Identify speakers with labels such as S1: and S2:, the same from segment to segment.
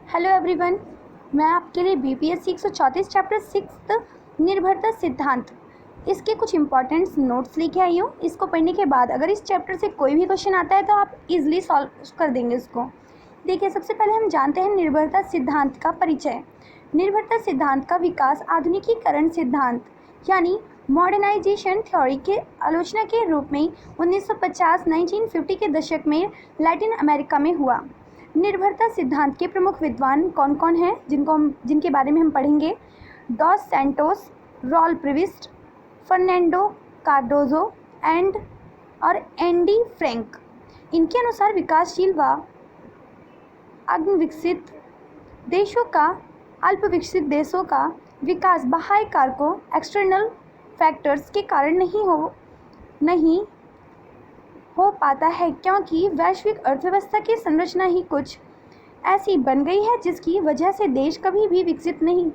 S1: Hello everyone, मैं आपके लिए बीपीएससी 134 चैप्टर 6 निर्भरता सिद्धांत इसके कुछ इंपॉर्टेंट नोट्स लेके आई हूँ। इसको पढ़ने के बाद अगर इस चैप्टर से कोई भी क्वेश्चन आता है तो आप इजीली सॉल्व कर देंगे उसको। देखिए, सबसे पहले हम जानते हैं निर्भरता सिद्धांत का परिचय। निर्भरता सिद्धांत का विकास आधुनिकीकरण सिद्धांत यानी मॉडर्नाइजेशन थ्योरी के आलोचना के रूप में 1950-1950 के दशक में लैटिन अमेरिका में हुआ। निर्भरता सिद्धांत के प्रमुख विद्वान कौन कौन हैं जिनके बारे में हम पढ़ेंगे? Dos Santos, Raul Prebisch, Fernando Cardoso और एंडी फ्रैंक। इनके अनुसार विकासशील व अग्रविकसित देशों का अल्प विकसित देशों का विकास बाह्य कारकों एक्सटर्नल फैक्टर्स के कारण नहीं हो पाता है, क्योंकि वैश्विक अर्थव्यवस्था की संरचना ही कुछ ऐसी बन गई है जिसकी वजह से देश कभी भी विकसित नहीं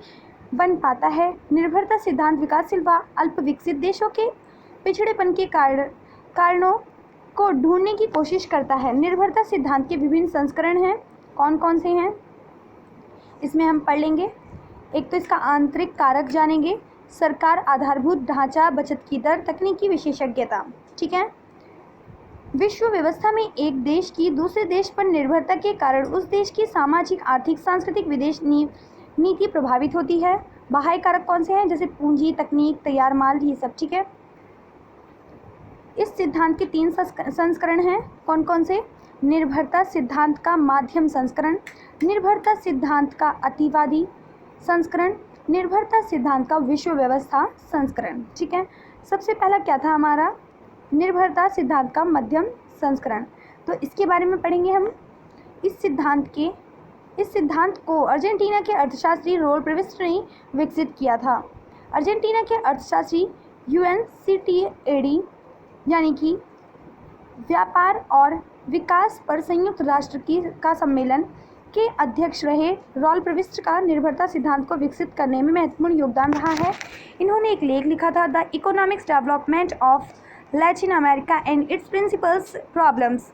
S1: बन पाता है। निर्भरता सिद्धांत विकासशील व अल्प विकसित देशों के पिछड़ेपन के कारणों को ढूंढने की कोशिश करता है। निर्भरता सिद्धांत के विभिन्न संस्करण हैं। कौन कौन से हैं इसमें हम पढ़ लेंगे। एक तो इसका आंतरिक कारक जानेंगे, सरकार, आधारभूत ढांचा, बचत की दर, तकनीकी विशेषज्ञता। ठीक है। विश्व व्यवस्था में एक देश की दूसरे देश पर निर्भरता के कारण उस देश की सामाजिक, आर्थिक, सांस्कृतिक विदेश नीति प्रभावित होती है। बाह्य कारक कौन से हैं? जैसे पूंजी, तकनीक, तैयार माल, ये सब। ठीक है। इस सिद्धांत के 3 संस्करण हैं। कौन कौन से? निर्भरता सिद्धांत का माध्यम संस्करण, निर्भरता सिद्धांत का अतिवादी संस्करण, निर्भरता सिद्धांत का विश्व व्यवस्था संस्करण। ठीक है। सबसे पहला क्या था हमारा? निर्भरता सिद्धांत का मध्यम संस्करण। तो इसके बारे में पढ़ेंगे हम। इस सिद्धांत को अर्जेंटीना के अर्थशास्त्री रॉल प्रिविस्ट ने विकसित किया था। अर्जेंटीना के अर्थशास्त्री UNCTAD यानी कि व्यापार और विकास पर संयुक्त राष्ट्र का सम्मेलन के अध्यक्ष रहे। रॉल प्रिविस्ट का निर्भरता सिद्धांत को विकसित करने में महत्वपूर्ण योगदान रहा है। इन्होंने एक लेख लिखा था, the economics development of Latin America and it's principles problems,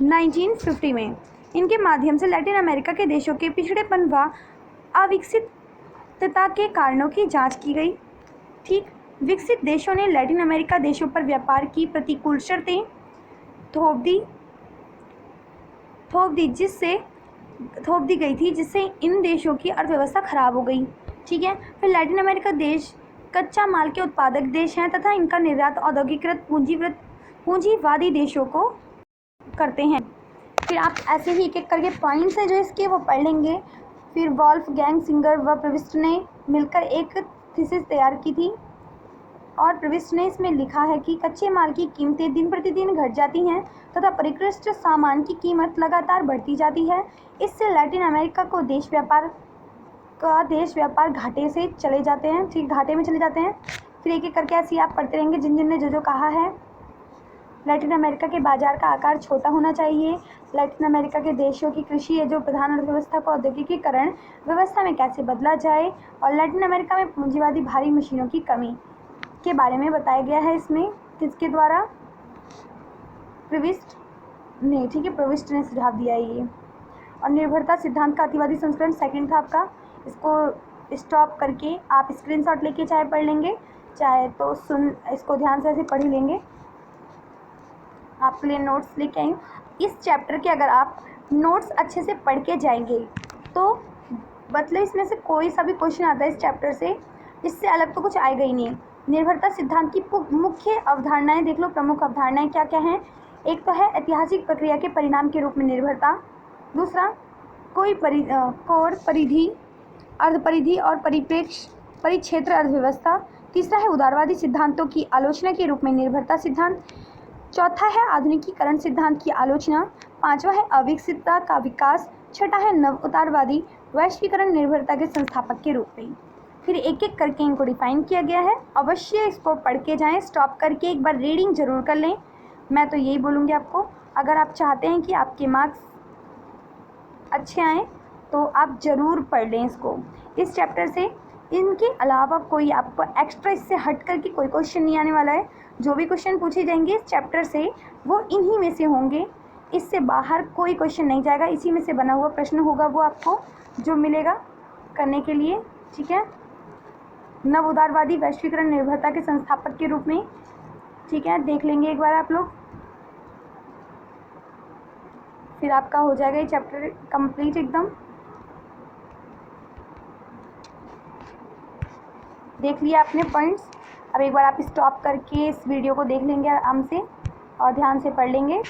S1: 1950 में। इनके माध्यम से लैटिन अमेरिका के देशों के पिछड़ेपन व अविकसितता के कारणों की जांच की गई। ठीक। विकसित देशों ने लैटिन अमेरिका देशों पर व्यापार की प्रतिकूल शर्तें थोप दी गई थी, जिससे इन देशों की अर्थव्यवस्था खराब हो गई। ठीक है। फिर लैटिन अमेरिका देश कच्चा माल के उत्पादक देश हैं तथा इनका निर्यात औद्योगिकृत पूंजीवादी देशों को करते हैं। फिर आप ऐसे ही एक एक करके पॉइंट्स हैं जो इसके वो पढ़ लेंगे। फिर वॉल्फगैंग सिंगर व प्रिविस्ट ने मिलकर एक थीसिस तैयार की थी और प्रिविस्ट ने इसमें लिखा है कि कच्चे माल की कीमतें दिन प्रतिदिन घट जाती हैं तथा परिष्कृत सामान की कीमत लगातार बढ़ती जाती है। इससे लैटिन अमेरिका को देश व्यापार घाटे से चले जाते हैं। ठीक, घाटे में चले जाते हैं। फिर एक एक करके ऐसे आप पढ़ते रहेंगे जिन ने जो कहा है। लैटिन अमेरिका के बाजार का आकार छोटा होना चाहिए। लैटिन अमेरिका के देशों की कृषि है जो प्रधान अर्थव्यवस्था को औद्योगिकीकरण व्यवस्था में कैसे बदला जाए, और लैटिन अमेरिका में पूंजीवादी भारी मशीनों की कमी के बारे में बताया गया है। इसमें किसके द्वारा? प्रिविस्ट ने। ठीक है, प्रिविस्ट ने सुझाव दिया है ये। और निर्भरता सिद्धांत का अतिवादी संस्करण सेकंड था आपका। इसको स्टॉप करके आप स्क्रीनशॉट लेके चाहे पढ़ लेंगे, चाहे तो इसको ध्यान से ऐसे पढ़ ही लेंगे। आपके लिए नोट्स लेके आई हूँ। इस चैप्टर के अगर आप नोट्स अच्छे से पढ़ के जाएंगे तो मतलब इसमें से कोई सा भी क्वेश्चन आता है इस चैप्टर से, इससे अलग तो कुछ आएगा ही नहीं। निर्भरता सिद्धांत की मुख्य अवधारणाएं देख लो। प्रमुख अवधारणाएं क्या क्या हैं? एक तो है ऐतिहासिक प्रक्रिया के परिणाम के रूप में निर्भरता। दूसरा, परिधि, अर्धपरिधि और परिक्षेत्र अर्थव्यवस्था। तीसरा है उदारवादी सिद्धांतों की आलोचना के रूप में निर्भरता सिद्धांत। चौथा है आधुनिकीकरण सिद्धांत की आलोचना। पांचवा है अविकसितता का विकास। छठा है नव उदारवादी वैश्वीकरण निर्भरता के संस्थापक के रूप में। फिर एक एक करके इनको डिफाइन किया गया है। अवश्य इसको पढ़ के जाएं, स्टॉप करके एक बार रीडिंग जरूर कर लें। मैं तो यही बोलूँगी आपको, अगर आप चाहते हैं कि आपके मार्क्स अच्छे आएँ तो आप ज़रूर पढ़ लें इसको। इस चैप्टर से इनके अलावा कोई आपको एक्स्ट्रा इससे हट करके कोई क्वेश्चन नहीं आने वाला है। जो भी क्वेश्चन पूछे जाएंगे इस चैप्टर से वो इन्हीं में से होंगे। इससे बाहर कोई क्वेश्चन नहीं जाएगा, इसी में से बना हुआ प्रश्न होगा वो आपको जो मिलेगा करने के लिए। ठीक है, नव उदारवादी वैश्वीकरण निर्भरता के संस्थापक के रूप में। ठीक है, देख लेंगे एक बार आप लोग, फिर आपका हो जाएगा ये चैप्टर कंप्लीट एकदम। देख लिया आपने पॉइंट्स। अब एक बार आप स्टॉप करके इस वीडियो को देख लेंगे आराम से और ध्यान से पढ़ लेंगे।